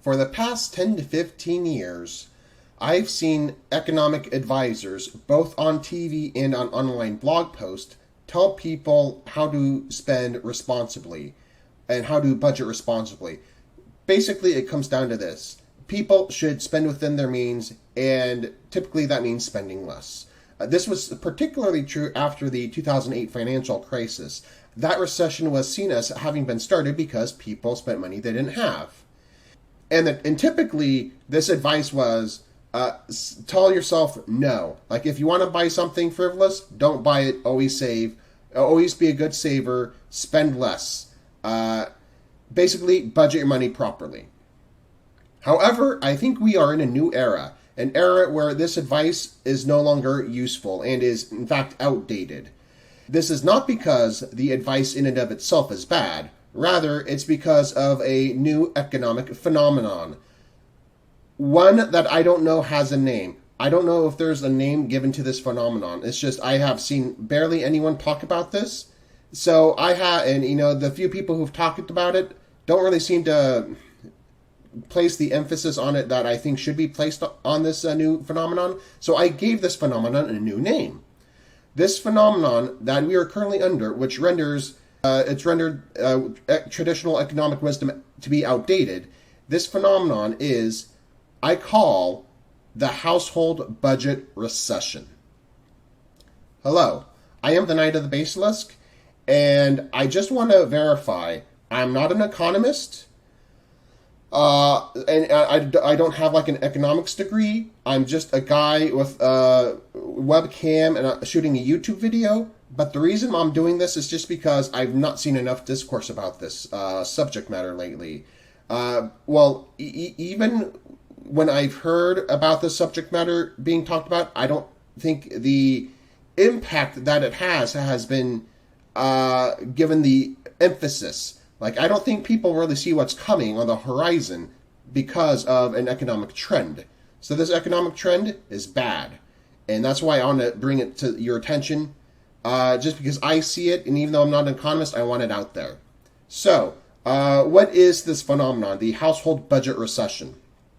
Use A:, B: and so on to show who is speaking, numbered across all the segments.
A: For the past 10 to 15 years, I've seen economic advisors, both on TV and on online blog posts, tell people how to spend responsibly and how to budget responsibly. Basically, it comes down to this. People should spend within their means, and typically that means spending less. This was particularly true after the 2008 financial crisis. That recession was seen as having been started because people spent money they didn't have. And typically, this advice was, tell yourself no. Like, if you want to buy something frivolous, don't buy it. Always save. Always be a good saver. Spend less. Basically, budget your money properly. However, I think we are in a new era. An era where this advice is no longer useful and is, in fact, outdated. This is not because the advice in and of itself is bad. Rather, it's because of a new economic phenomenon. One that I don't know has a name. I don't know if there's a name given to this phenomenon. It's just I have seen barely anyone talk about this. So and the few people who've talked about it don't really seem to place the emphasis on it that I think should be placed on this new phenomenon. So I gave this phenomenon a new name. This phenomenon that we are currently under, which it's rendered traditional economic wisdom to be outdated. This phenomenon I call the household budget recession. Hello, I am the Knight of the Basilisk, and I just want to verify I'm not an economist, and I don't have like an economics degree. I'm just a guy with a webcam and shooting a YouTube video. But the reason I'm doing this is just because I've not seen enough discourse about this subject matter lately. Even when I've heard about this subject matter being talked about, I don't think the impact that it has been given the emphasis. Like, I don't think people really see what's coming on the horizon because of an economic trend. So this economic trend is bad. And that's why I want to bring it to your attention. Just because I see it, and even though I'm not an economist, I want it out there. So, what is this phenomenon, the household budget recession?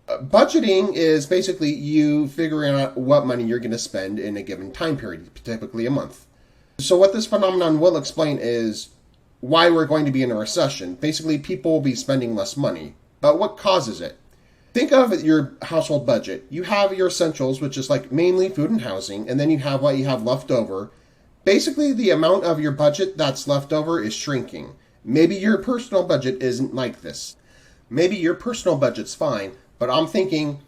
A: Budgeting is basically you figuring out what money you're going to spend in a given time period, typically a month. So what this phenomenon will explain is why we're going to be in a recession. Basically, people will be spending less money. But what causes it? Think of your household budget. You have your essentials, which is like mainly food and housing, and then you have what you have left over. Basically, the amount of your budget that's left over is shrinking. Maybe your personal budget isn't like this. Maybe your personal budget's fine, but I'm thinking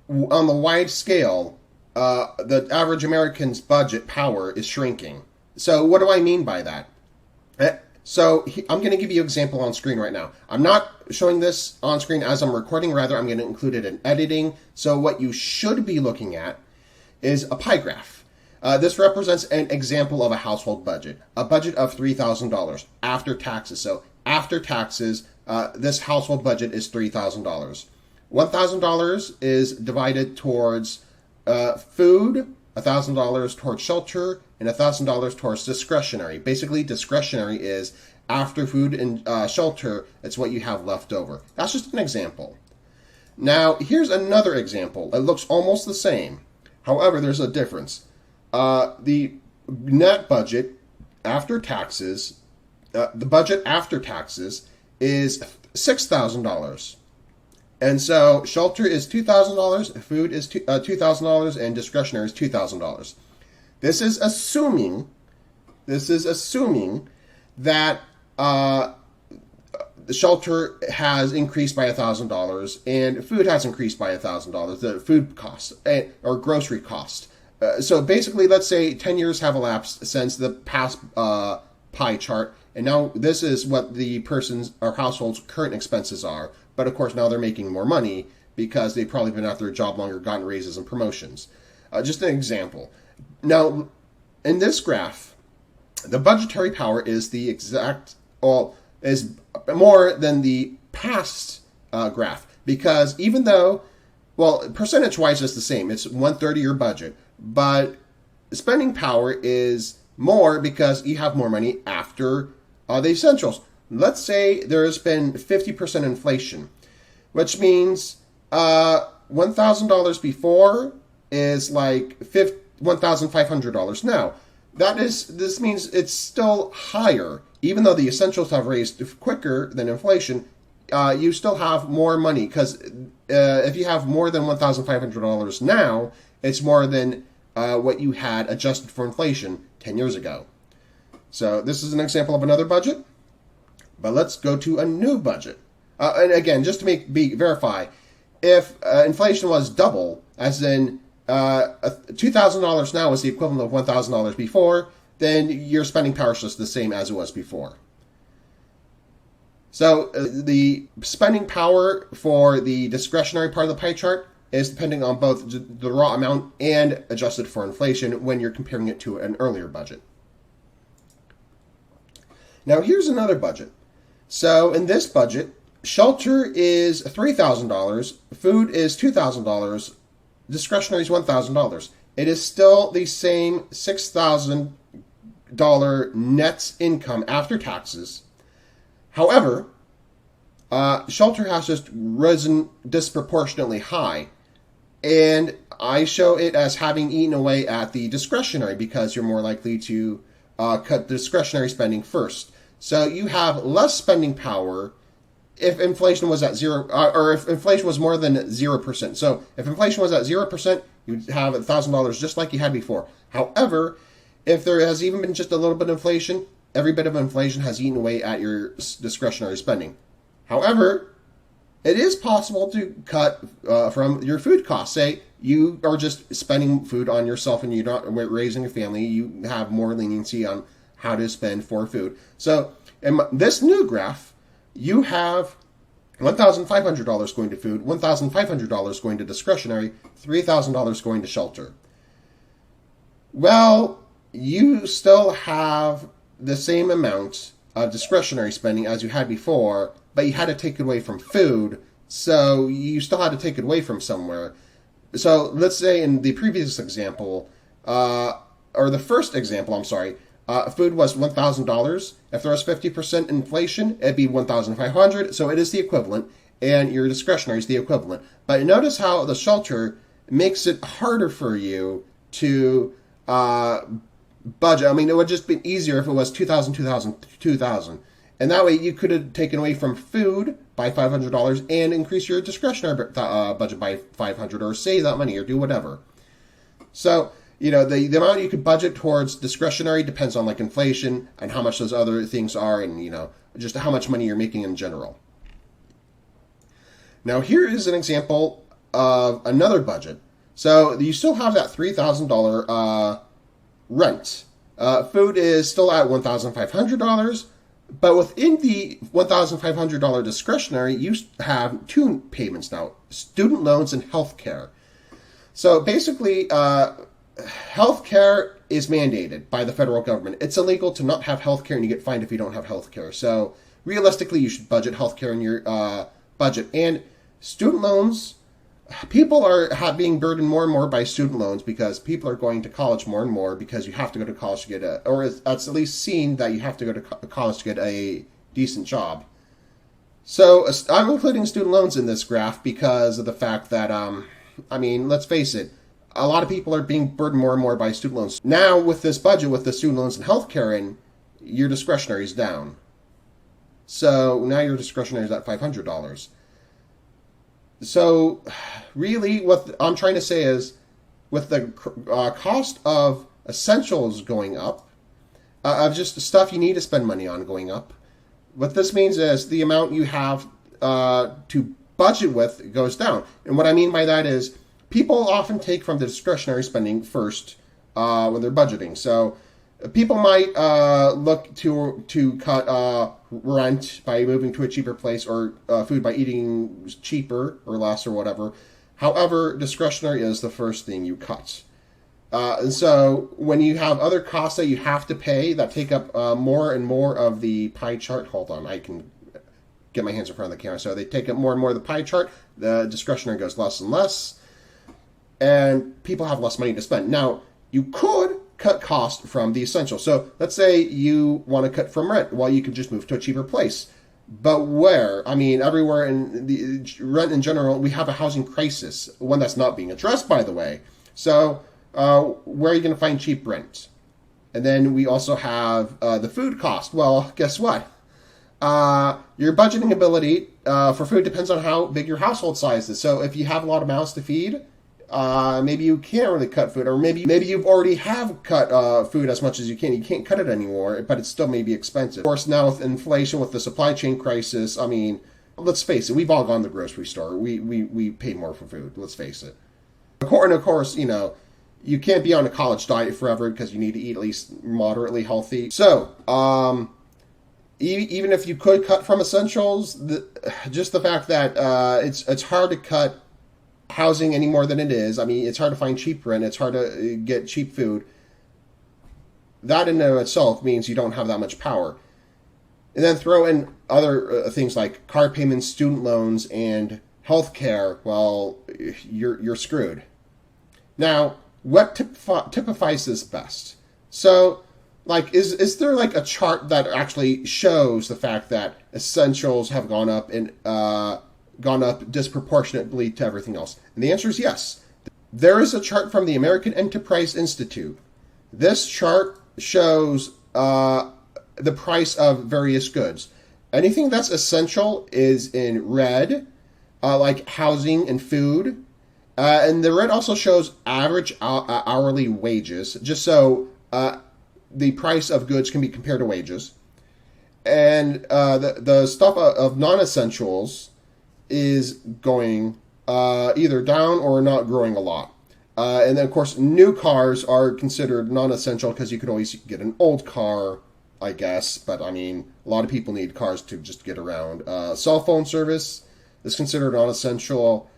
A: on the wide scale, the average American's budget power is shrinking. So what do I mean by that? So I'm going to give you an example on screen right now. I'm not showing this on screen as I'm recording. Rather, I'm going to include it in editing. So what you should be looking at is a pie graph. This represents an example of a household budget. A budget of $3,000 after taxes. So after taxes, this household budget is $3,000. $1,000 is divided towards food, $1,000 towards shelter, and $1,000 towards discretionary. Basically, discretionary is after food and shelter, it's what you have left over. That's just an example. Now, here's another example. It looks almost the same. However, there's a difference. The net budget after taxes, the budget after taxes is $6,000. And so shelter is $2,000, food is $2,000, and discretionary is $2,000. This is assuming that the shelter has increased by $1,000 and food has increased by $1,000, the food cost or grocery cost. So basically, let's say 10 years have elapsed since the past pie chart, and now this is what the person's or household's current expenses are. But of course, now they're making more money because they've probably been at their job longer, gotten raises and promotions. Just an example. Now, in this graph, the budgetary power is is more than the past graph, because even though, percentage-wise it's the same. It's 1/3 of your budget, but spending power is more because you have more money after the essentials. Let's say there's been 50% inflation. which means $1,000 before is like $1,500 now. This means it's still higher, even though the essentials have raised quicker than inflation. You still have more money because if you have more than $1,500 now, it's more than what you had adjusted for inflation 10 years ago. So this is an example of another budget, but let's go to a new budget. And again, just to verify, if inflation was double, as in $2,000 now is the equivalent of $1,000 before, then your spending power is just the same as it was before. So the spending power for the discretionary part of the pie chart is depending on both the raw amount and adjusted for inflation when you're comparing it to an earlier budget. Now here's another budget. So in this budget, shelter is $3,000, food is $2,000, discretionary is $1,000. It is still the same $6,000 net income after taxes. However, shelter has just risen disproportionately high, and I show it as having eaten away at the discretionary because you're more likely to cut discretionary spending first. So you have less spending power if inflation was at zero, or if inflation was more than 0%. So if inflation was at 0%, you'd have $1,000 just like you had before. However, if there has even been just a little bit of inflation, every bit of inflation has eaten away at your discretionary spending. However, it is possible to cut from your food costs. Say you are just spending food on yourself and you're not raising a family, you have more leniency on how to spend for food. So in this new graph, you have $1,500 going to food, $1,500 going to discretionary, $3,000 going to shelter. Well, you still have the same amount of discretionary spending as you had before, but you had to take it away from food, so you still had to take it away from somewhere. So let's say in the previous example, or the first example, I'm sorry, food was $1,000. If there was 50% inflation, it'd be $1,500, so it is the equivalent, and your discretionary is the equivalent. But notice how the shelter makes it harder for you to budget. I mean, it would just be easier if it was $2,000, $2,000, $2,000. And that way you could have taken away from food by $500 and increase your discretionary budget by $500, or save that money, or do whatever. So, you know, the amount you could budget towards discretionary depends on like inflation and how much those other things are, and, you know, just how much money you're making in general. Now here is an example of another budget. So you still have that $3,000 rent. Food is still at $1,500, but within the $1,500 discretionary, you have two payments now: student loans and health care. So basically, health care is mandated by the federal government. It's illegal to not have health care, and you get fined if you don't have health care. So realistically, you should budget health care in your budget. And student loans, people are being burdened more and more by student loans because people are going to college more and more because you have to go to college to get or it's at least seen that you have to go to college to get a decent job. So I'm including student loans in this graph because of the fact that, I mean, let's face it, a lot of people are being burdened more and more by student loans. Now with this budget, with the student loans and healthcare in, your discretionary is down. So now your discretionary is at $500. So really what I'm trying to say is, with the cost of essentials going up, of just stuff you need to spend money on going up, what this means is the amount you have to budget with goes down. And what I mean by that is, people often take from the discretionary spending first when they're budgeting. So people might look to cut rent by moving to a cheaper place, or food by eating cheaper or less or whatever. However, discretionary is the first thing you cut. And so when you have other costs that you have to pay that take up more and more of the pie chart, hold on, I can get my hands in front of the camera. So they take up more and more of the pie chart, the discretionary goes less and less, and people have less money to spend. Now, you could cut cost from the essential. So let's say you want to cut from rent. Well, you could just move to a cheaper place. But where? I mean, everywhere in the rent in general, we have a housing crisis, one that's not being addressed, by the way. So, where are you going to find cheap rent? And then we also have the food cost. Well, guess what? Your budgeting ability for food depends on how big your household size is. So if you have a lot of mouths to feed, maybe you can't really cut food, or maybe you've already have cut food as much as you can. You can't cut it anymore, but it's still maybe expensive. Of course, now with inflation, with the supply chain crisis, I mean, let's face it, we've all gone to the grocery store. We pay more for food. Let's face it. And of course, you can't be on a college diet forever because you need to eat at least moderately healthy. So, even if you could cut from essentials, just the fact that it's hard to cut housing any more than it is. I mean, it's hard to find cheap rent. It's hard to get cheap food. That in and of itself means you don't have that much power. And then throw in other things like car payments, student loans, and healthcare. Well, you're screwed. Now, what typifies this best? So, like, is there like a chart that actually shows the fact that essentials have gone up and gone up disproportionately to everything else? And the answer is yes. There is a chart from the American Enterprise Institute. This chart shows the price of various goods. Anything that's essential is in red, like housing and food. And the red also shows average hourly wages, just so the price of goods can be compared to wages. And the stuff of non-essentials is going either down or not growing a lot. And then, of course, new cars are considered non-essential because you could always get an old car, I guess. But, I mean, a lot of people need cars to just get around. Cell phone service is considered non-essential,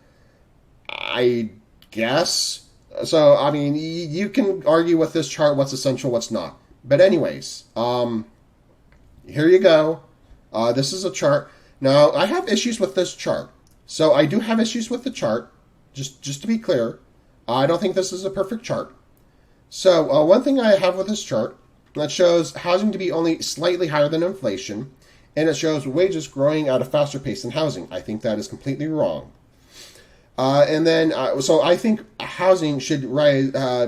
A: I guess. So, I mean, you can argue with this chart what's essential, what's not. But anyways, here you go. This is a chart. Now, I have issues with this chart. So I do have issues with the chart, just to be clear. I don't think this is a perfect chart. So one thing I have with this chart, that shows housing to be only slightly higher than inflation, and it shows wages growing at a faster pace than housing. I think that is completely wrong. And then, so I think housing should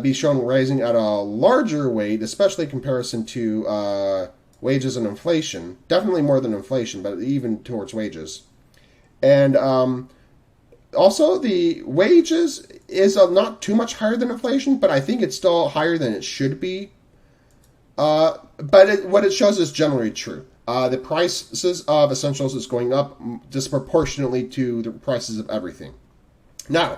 A: be shown rising at a larger rate, especially in comparison to wages and inflation. Definitely more than inflation, but even towards wages. And also, the wages is not too much higher than inflation, but I think it's still higher than it should be. But what it shows is generally true. The prices of essentials is going up disproportionately to the prices of everything. Now,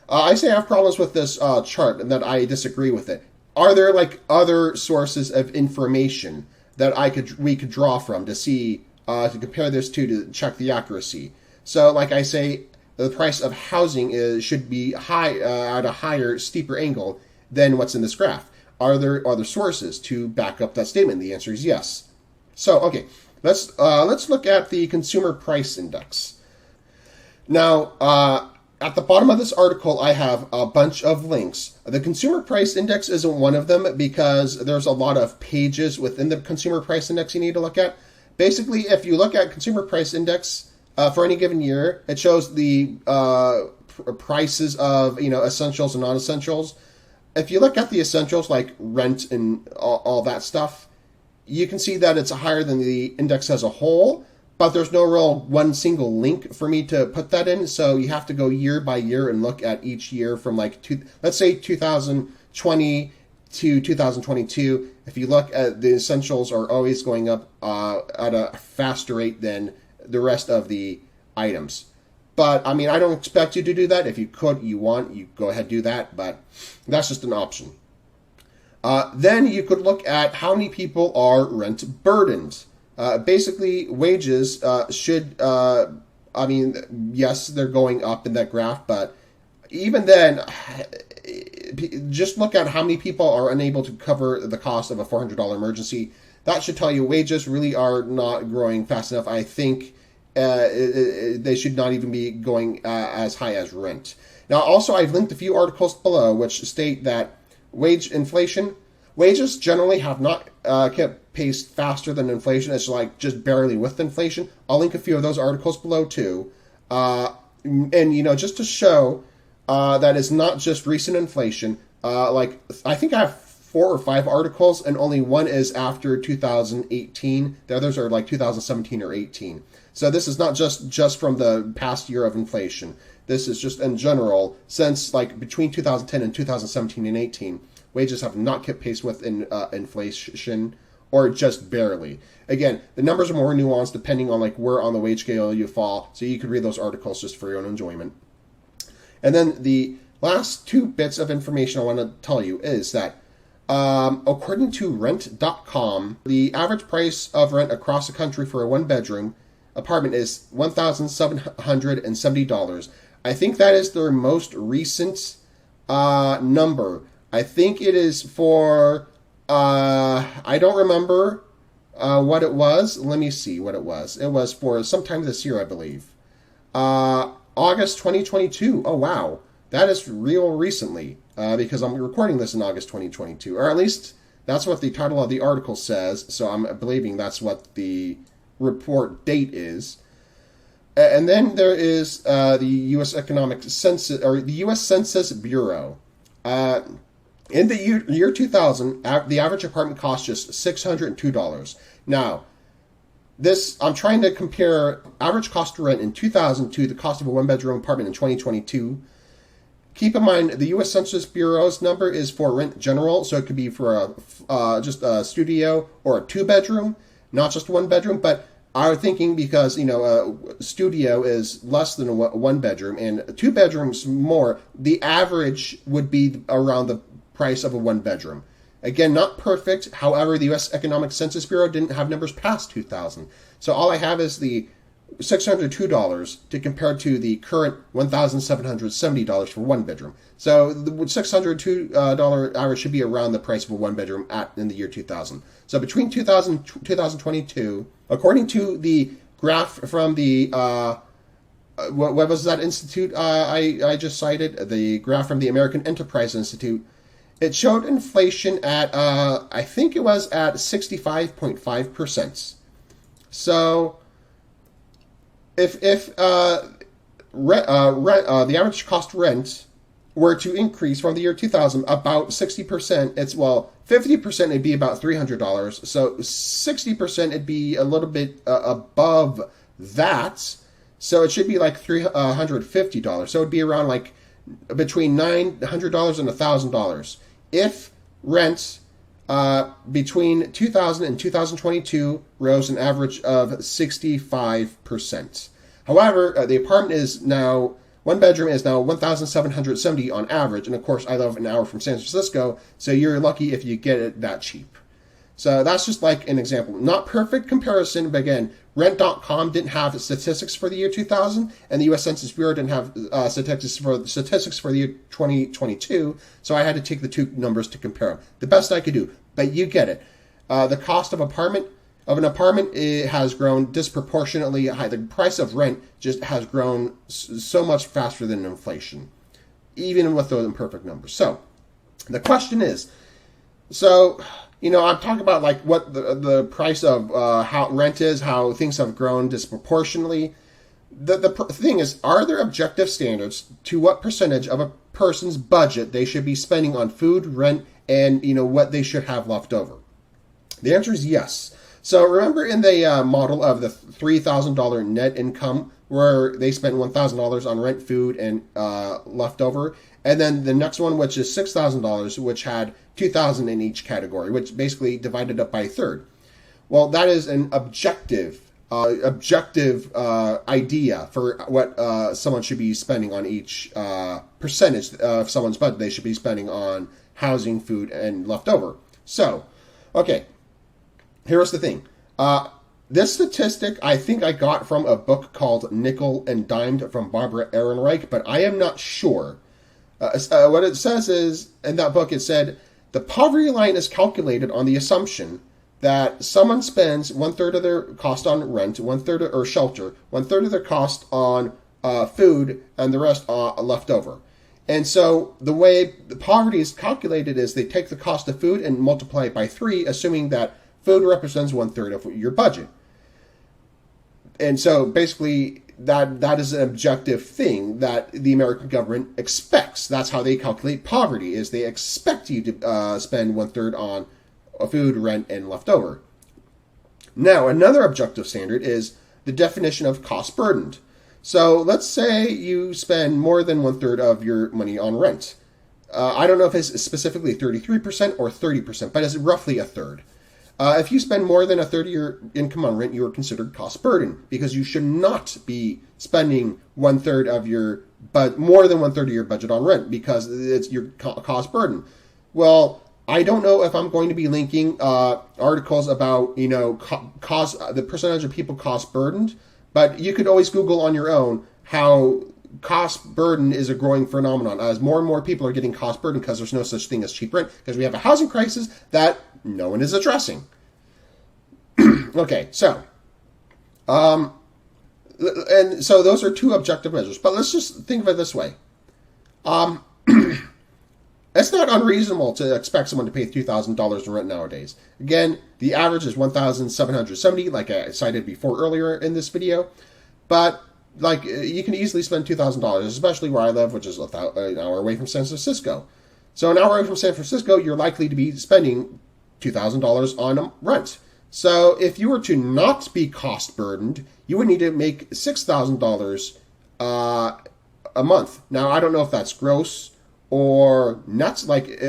A: I say I have problems with this chart and that I disagree with it. Are there like other sources of information that we could draw from to see to compare this to check the accuracy? So, like I say, the price of housing should be high at a higher, steeper angle than what's in this graph. Are there other sources to back up that statement? The answer is yes. So, okay, let's look at the Consumer Price Index. Now, at the bottom of this article, I have a bunch of links. The Consumer Price Index isn't one of them because there's a lot of pages within the Consumer Price Index you need to look at. Basically, if you look at Consumer Price Index for any given year, it shows the prices of essentials and non-essentials. If you look at the essentials like rent and all that stuff, you can see that it's higher than the index as a whole. But there's no real one single link for me to put that in, so you have to go year by year and look at each year from let's say 2020 to 2022. If you look at the essentials are always going up at a faster rate than the rest of the items. But I mean, I don't expect you to do that. If you go ahead and do that, but that's just an option. Then you could look at how many people are rent burdened. Basically, wages should, yes, they're going up in that graph, but even then, just look at how many people are unable to cover the cost of a $400 emergency. That should tell you wages really are not growing fast enough. I think they should not even be going as high as rent. Now, also, I've linked a few articles below which state that wage inflation Wages generally have not kept pace faster than inflation. It's like just barely with inflation. I'll link a few of those articles below too. And just to show that it's not just recent inflation. Like I think I have 4 or 5 articles, and only one is after 2018. The others are like 2017 or 18. So this is not just from the past year of inflation. This is just in general since like between 2010 and 2017 and 18. Wages have not kept pace with inflation, or just barely. Again, the numbers are more nuanced depending on like where on the wage scale you fall. So you could read those articles just for your own enjoyment. And then the last 2 bits of information I want to tell you is that according to rent.com, the average price of rent across the country for a 1-bedroom apartment is $1,770. I think that is their most recent number. I think it is for, I don't remember what it was. Let me see what it was. It was for sometime this year, I believe. August 2022. Oh, wow. That is real recently, because I'm recording this in August 2022. Or at least that's what the title of the article says, so I'm believing that's what the report date is. And then there is the U.S. Economic Census, or the U.S. Census Bureau. In the year 2000, the average apartment cost just $602. Now, I'm trying to compare average cost of rent in 2000 to the cost of a 1-bedroom apartment in 2022. Keep in mind, the U.S. Census Bureau's number is for rent general, so it could be for just a studio or a 2-bedroom, not just 1-bedroom. But I'm thinking because, a studio is less than a 1-bedroom and 2 bedrooms more, the average would be around the price of a 1-bedroom. Again, not perfect. However, the U.S. Economic Census Bureau didn't have numbers past 2000. So all I have is the $602 to compare to the current $1,770 for 1-bedroom. So the $602 average should be around the price of a 1-bedroom in the year 2000. So between 2000 and 2022, according to the graph from the what was that institute I just cited, the graph from the American Enterprise Institute, it showed inflation at I think it was at 65.5%. So if the average cost rent were to increase from the year 2000 about 60%, 50% it'd be about $300. So 60% it'd be a little bit above that. So it should be like $350. So it'd be around like between $900 and $1,000. If rent between 2000 and 2022 rose an average of 65%. However, the apartment is now, 1-bedroom is now $1,770 on average. And of course, I live an hour from San Francisco, so you're lucky if you get it that cheap. So that's just like an example. Not perfect comparison, but again, rent.com didn't have statistics for the year 2000, and the U.S. Census Bureau didn't have statistics for the year 2022, so I had to take the 2 numbers to compare them. The best I could do, but you get it. The cost of an apartment it has grown disproportionately high. The price of rent just has grown so much faster than inflation, even with those imperfect numbers. So the question is, I'm talking about like what the price of how rent is, how things have grown disproportionately. The thing is, are there objective standards to what percentage of a person's budget they should be spending on food, rent, and what they should have left over? The answer is yes. So remember in the model of the $3,000 net income, where they spent $1,000 on rent, food, and leftover, and then the next one, which is $6,000, which had $2,000 in each category, which basically divided up by a third. Well, that is an objective idea for what someone should be spending on each percentage of someone's budget they should be spending on housing, food, and leftover. So, okay, here's the thing. This statistic I think I got from a book called Nickel and Dimed from Barbara Ehrenreich, but I am not sure. What it says is, in that book, it said, the poverty line is calculated on the assumption that someone spends 1/3 of their cost on rent, 1/3 or shelter, 1/3 of their cost on food, and the rest left over. And so the way the poverty is calculated is they take the cost of food and multiply it by 3, assuming that food represents 1/3 of your budget. And so basically that is an objective thing that the American government expects. That's how they calculate poverty, is they expect you to spend 1/3 on food, rent, and leftover. Now, another objective standard is the definition of cost burdened. So let's say you spend more than 1/3 of your money on rent. I don't know if it's specifically 33% or 30%, but it's roughly a third. If you spend more than a third of your income on rent, you are considered cost burden, because you should not be spending more than 1/3 of your budget on rent, because it's your cost burden. Well, I don't know if I'm going to be linking articles about the percentage of people cost burdened, but you could always Google on your own how cost burden is a growing phenomenon, as more and more people are getting cost burden because there's no such thing as cheap rent, because we have a housing crisis that no one is addressing. Okay, so and so those are two objective measures, but let's just think of it this way. It's not unreasonable to expect someone to pay $2,000 in rent nowadays. Again, the average is $1,770, like I cited before earlier in this video. But you can easily spend $2,000, especially where I live, which is an hour away from San Francisco. So an hour away from San Francisco, you're likely to be spending $2,000 on rent. So if you were to not be cost burdened, you would need to make $6,000 a month. Now, I don't know if that's gross or net.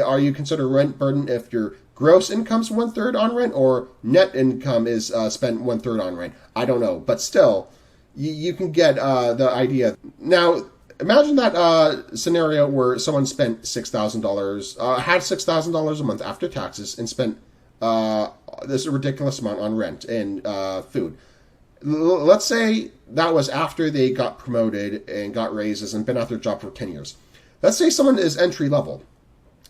A: Are you considered rent burden if your gross income's 1/3 on rent, or net income is spent 1/3 on rent? I don't know, but still, you can get the idea. Now, imagine that scenario where someone spent $6,000, had $6,000 a month after taxes, and spent this ridiculous amount on rent and food. Let's say that was after they got promoted and got raises and been at their job for 10 years. Let's say someone is entry level.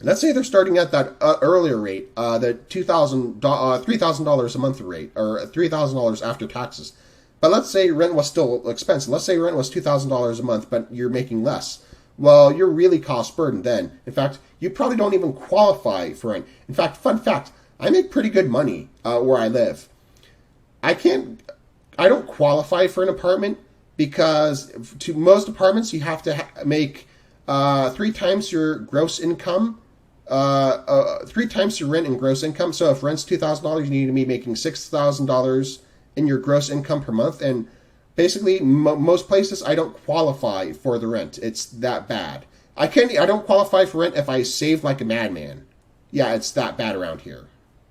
A: Let's say they're starting at that earlier rate, the $3,000 a month rate, or $3,000 after taxes. But let's say rent was still expensive. Let's say rent was $2,000 a month, but you're making less. Well, you're really cost burdened then. In fact, you probably don't even qualify for rent. In fact, fun fact, I make pretty good money where I live. I don't qualify for an apartment because to most apartments you have to make 3 times your gross income, 3 times your rent and gross income. So if rent's $2,000, you need to be making $6,000 in your gross income per month. And basically, most places I don't qualify for the rent. It's that bad. I don't qualify for rent if I save like a madman. Yeah, it's that bad around here.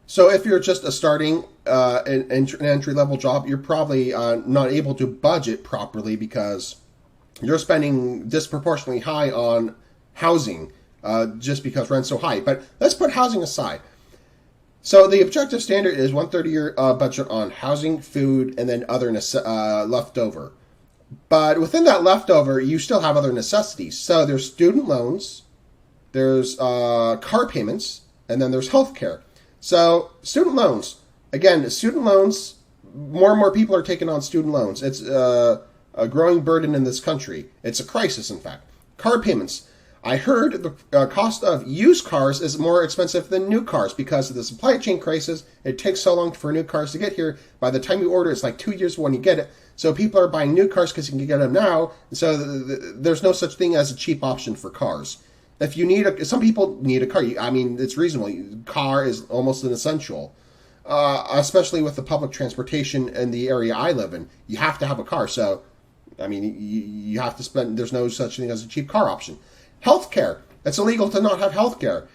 A: So if you're just starting an entry-level job, you're probably not able to budget properly because you're spending disproportionately high on housing just because rent's so high. But let's put housing aside. So the objective standard is 1/3 of your budget on housing, food, and then other leftover. But within that leftover, you still have other necessities. So there's student loans, there's car payments, and then there's healthcare. So student loans, again, more and more people are taking on student loans. It's a growing burden in this country. It's a crisis, in fact. Car payments. I heard the cost of used cars is more expensive than new cars because of the supply chain crisis. It takes so long for new cars to get here. By the time you order, it's like 2 years when you get it. So people are buying new cars because you can get them now. So there's no such thing as a cheap option for cars. If you need some people need a car. I mean, it's reasonable. Car is almost an essential, especially with the public transportation in the area I live in. You have to have a car. So, I mean, you have to spend. There's no such thing as a cheap car option. Healthcare. It's illegal to not have healthcare.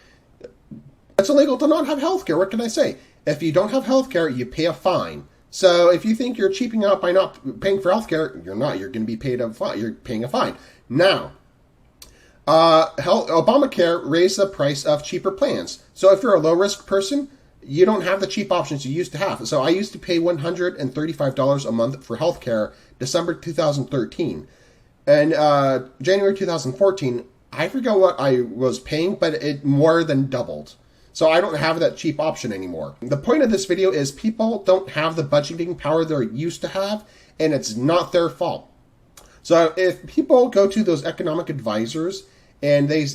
A: It's illegal to not have healthcare. What can I say? If you don't have healthcare, you pay a fine. So if you think you're cheaping out by not paying for healthcare, you're not. You're going to be paid a fine. You're paying a fine. Now, Obamacare raised the price of cheaper plans. So if you're a low-risk person, you don't have the cheap options you used to have. So I used to pay $135 a month for healthcare December 2013. And January 2014, I forget what I was paying, but it more than doubled. So I don't have that cheap option anymore. The point of this video is people don't have the budgeting power they're used to have, and it's not their fault. So if people go to those economic advisors and they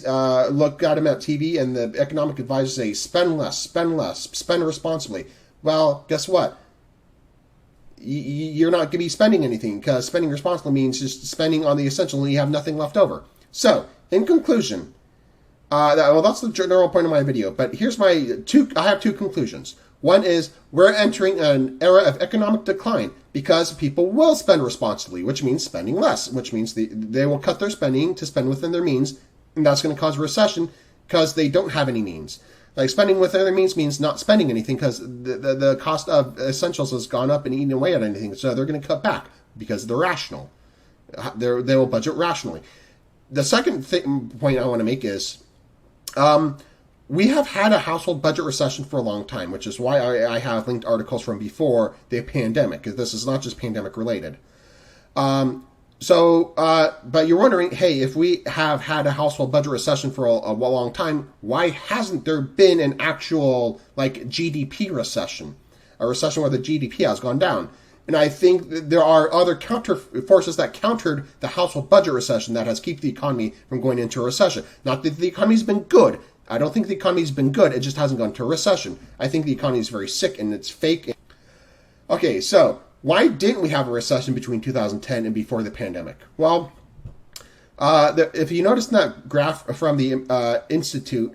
A: look at them at TV, and the economic advisors say, spend less, spend less, spend responsibly. Well, guess what? You're not going to be spending anything, because spending responsibly means just spending on the essential and you have nothing left over. So, in conclusion, that's the general point of my video, but here's I have two conclusions. One is we're entering an era of economic decline because people will spend responsibly, which means spending less, which means they will cut their spending to spend within their means, and that's going to cause a recession because they don't have any means. Like, spending within their means not spending anything, because the cost of essentials has gone up and eaten away at anything, so they're going to cut back because they're rational. They will budget rationally. The second point I want to make is we have had a household budget recession for a long time, which is why I have linked articles from before the pandemic, because this is not just pandemic related. But you're wondering, hey, if we have had a household budget recession for a long time, why hasn't there been an actual, like, GDP recession? A recession where the GDP has gone down. And I think there are other counter forces that countered the household budget recession that has kept the economy from going into a recession. Not that the economy's been good. I don't think the economy's been good. It just hasn't gone to a recession. I think the economy is very sick and it's fake. Okay, so why didn't we have a recession between 2010 and before the pandemic? Well, if you notice in that graph from the Institute,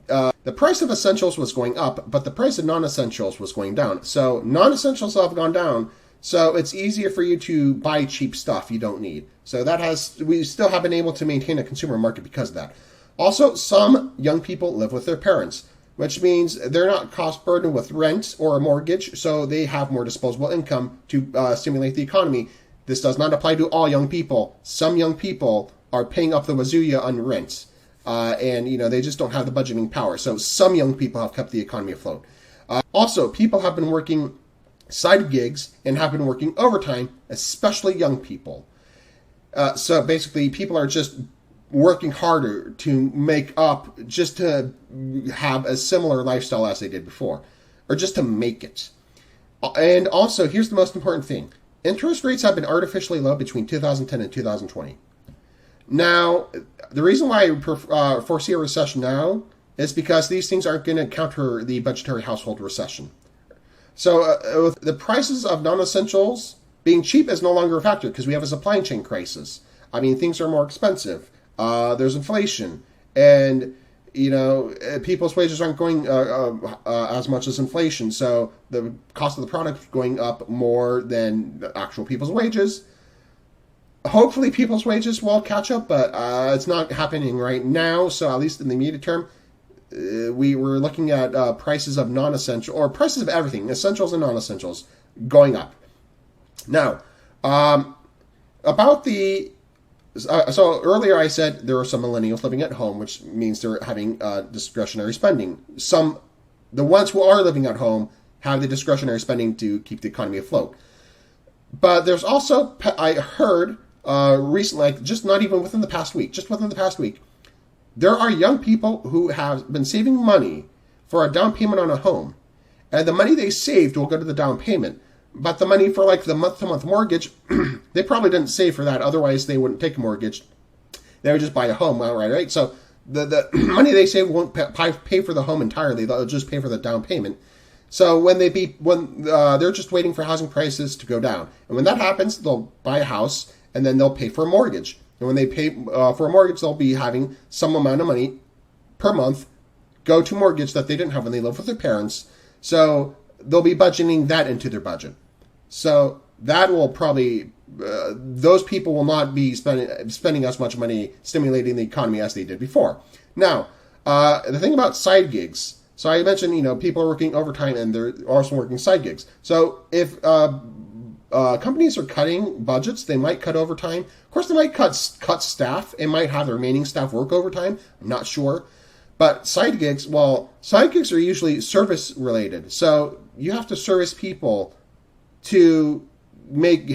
A: the price of essentials was going up, but the price of non-essentials was going down. So non-essentials have gone down, so it's easier for you to buy cheap stuff you don't need. So we still have been able to maintain a consumer market because of that. Also, some young people live with their parents, which means they're not cost burdened with rent or a mortgage, so they have more disposable income to stimulate the economy. This does not apply to all young people. Some young people are paying up the wazooya on rent, and they just don't have the budgeting power. So some young people have kept the economy afloat. Also, people have been working side gigs and have been working overtime, especially young people. So basically, people are just working harder to make up, just to have a similar lifestyle as they did before, or just to make it. And also, here's the most important thing. Interest rates have been artificially low between 2010 and 2020. Now, the reason why I foresee a recession now is because these things aren't going to counter the budgetary household recession. So with the prices of non-essentials being cheap is no longer a factor because we have a supply chain crisis. I mean, things are more expensive. There's inflation, and people's wages aren't going as much as inflation, so the cost of the product is going up more than the actual people's wages. Hopefully people's wages will catch up, but it's not happening right now, so at least in the immediate term, we were looking at prices of non-essential, or prices of everything, essentials and non-essentials, going up. Now, about the so earlier I said there are some millennials living at home, which means they're having discretionary spending. The ones who are living at home have the discretionary spending to keep the economy afloat. But there's also, I heard recently, like just not even within the past week, there are young people who have been saving money for a down payment on a home. And the money they saved will go to the down payment. But the money for like the month-to-month mortgage, they probably didn't save for that. Otherwise, they wouldn't take a mortgage. They would just buy a home outright, right? So the money they save won't pay for the home entirely. They'll just pay for the down payment. So when they're just waiting for housing prices to go down, and when that happens, they'll buy a house and then they'll pay for a mortgage. And when they pay for a mortgage, they'll be having some amount of money per month go to mortgage that they didn't have when they lived with their parents. So they'll be budgeting that into their budget. So that will probably, those people will not be spending as much money stimulating the economy as they did before. Now, the thing about side gigs. So I mentioned, people are working overtime and they're also working side gigs. So if companies are cutting budgets, they might cut overtime. Of course, they might cut staff and might have the remaining staff work overtime. I'm not sure. But side gigs are usually service related. So you have to service people to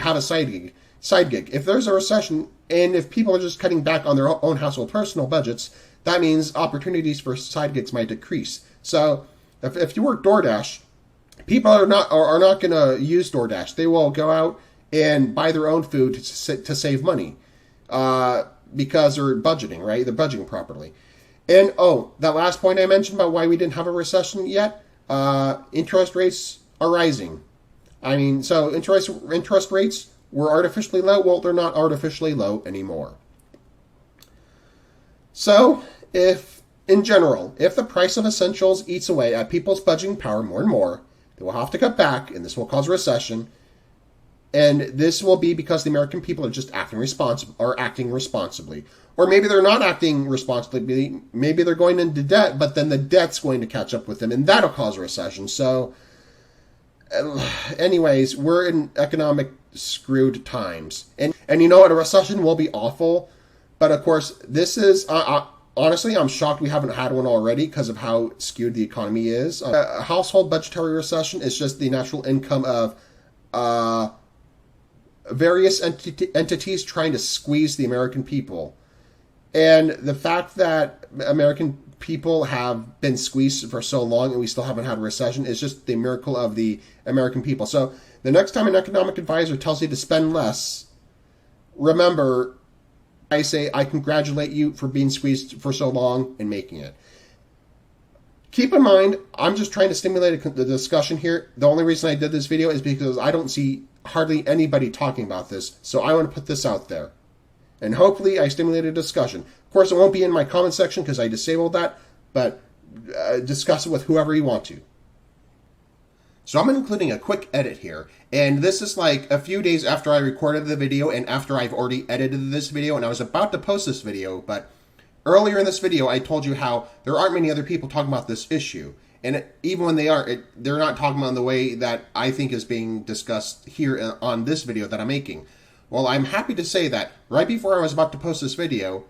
A: have a side gig. If there's a recession and if people are just cutting back on their own household personal budgets, that means opportunities for side gigs might decrease. So if you work DoorDash, people are not going to use DoorDash. They will go out and buy their own food to save money. because they're budgeting, right? They're budgeting properly. And oh, that last point I mentioned about why we didn't have a recession yet, interest rates are rising. I mean, so interest rates were artificially low. Well, they're not artificially low anymore. So, in general, if the price of essentials eats away at people's budgeting power more and more, they will have to cut back, and this will cause a recession. And this will be because the American people are just acting responsibly. Or maybe they're not acting responsibly. Maybe they're going into debt, but then the debt's going to catch up with them, and that'll cause a recession. So, anyways, we're in economic screwed times. And you know what? A recession will be awful. But of course, this is... honestly, I'm shocked we haven't had one already because of how skewed the economy is. A household budgetary recession is just the natural income of various entities trying to squeeze the American people. And the fact that American people have been squeezed for so long and we still haven't had a recession is just the miracle of the American people. So the next time an economic advisor tells you to spend less, remember, I say I congratulate you for being squeezed for so long and making it. Keep in mind, I'm just trying to stimulate the discussion here. The only reason I did this video is because I don't see hardly anybody talking about this, so I want to put this out there. And hopefully I stimulated a discussion. Of course, it won't be in my comment section because I disabled that, but discuss it with whoever you want to. So I'm including a quick edit here, and this is like a few days after I recorded the video and after I've already edited this video, and I was about to post this video, but earlier in this video I told you how there aren't many other people talking about this issue, and even when they are, they're not talking about it in the way that I think is being discussed here on this video that I'm making. Well, I'm happy to say that right before I was about to post this video,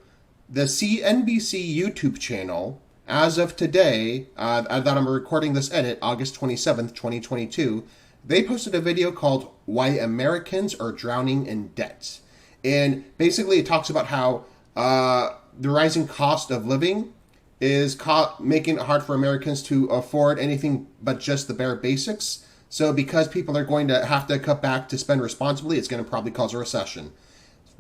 A: the CNBC YouTube channel, as of today, that I'm recording this edit, August 27th, 2022, they posted a video called Why Americans Are Drowning in Debt. And basically it talks about how the rising cost of living is making it hard for Americans to afford anything but just the bare basics. So because people are going to have to cut back to spend responsibly, it's going to probably cause a recession.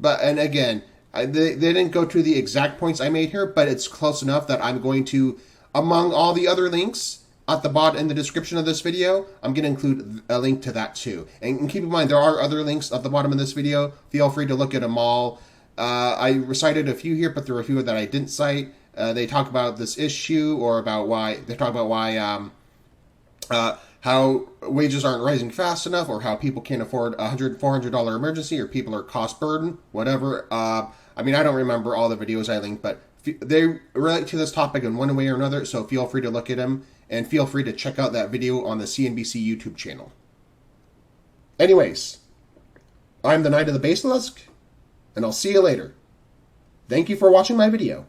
A: And again, they didn't go to the exact points I made here, but it's close enough that I'm going to, among all the other links at the bottom in the description of this video, I'm going to include a link to that too. And keep in mind, there are other links at the bottom of this video. Feel free to look at them all. I recited a few here, but there are a few that I didn't cite. They talk about this issue, or about why, they talk about why, how wages aren't rising fast enough, or how people can't afford a $400 emergency, or people are cost burden, whatever. I mean, I don't remember all the videos I linked, but they relate to this topic in one way or another, so feel free to look at them, and feel free to check out that video on the CNBC YouTube channel. Anyways, I'm the Knight of the Basilisk, and I'll see you later. Thank you for watching my video.